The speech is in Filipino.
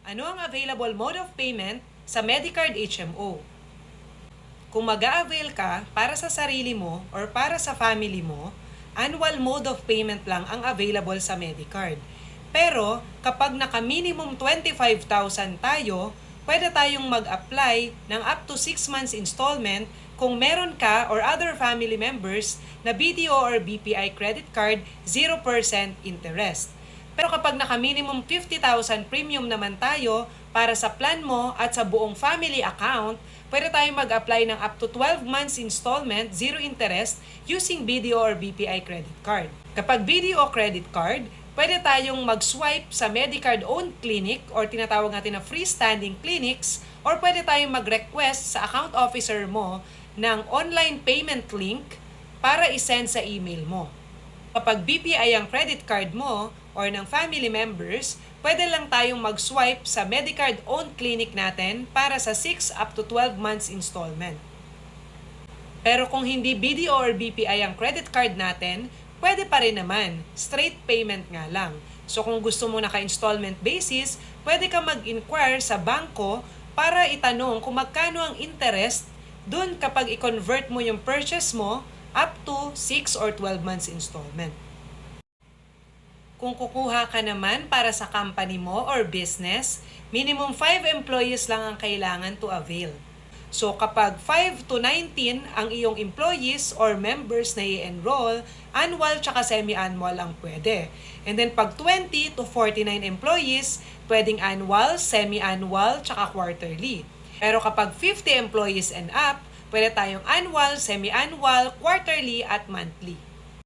Ano ang available mode of payment sa Medicard HMO? Kung mag-a-avail ka para sa sarili mo or para sa family mo, annual mode of payment lang ang available sa Medicard. Pero kapag naka-minimum 25,000 tayo, pwede tayong mag-apply ng up to 6 months installment kung meron ka or other family members na BDO or BPI credit card, 0% interest. Pero kapag naka-minimum 50,000 premium naman tayo para sa plan mo at sa buong family account, pwede tayong mag-apply ng up to 12 months installment, 0 interest, using BDO or BPI credit card. Kapag BDO credit card, pwede tayong mag-swipe sa Medicard-owned clinic or tinatawag natin na freestanding clinics, or pwede tayong mag-request sa account officer mo ng online payment link para isend sa email mo. Kapag BPI ang credit card mo or ng family members, pwede lang tayong mag-swipe sa Medicard-owned clinic natin para sa 6 up to 12 months installment. Pero kung hindi BDO or BPI ang credit card natin, pwede pa rin naman, straight payment nga lang. So kung gusto mo naka-installment basis, pwede ka mag-inquire sa bangko para itanong kung magkano ang interest dun kapag i-convert mo yung purchase mo up to 6 or 12 months installment. Kung kukuha ka naman para sa company mo or business, minimum 5 employees lang ang kailangan to avail. So kapag 5 to 19 ang iyong employees or members na i-enroll, annual tsaka semi-annual ang pwede. And then pag 20 to 49 employees, pwedeng annual, semi-annual tsaka quarterly. Pero kapag 50 employees and up, pwede tayong annual, semi-annual, quarterly at monthly.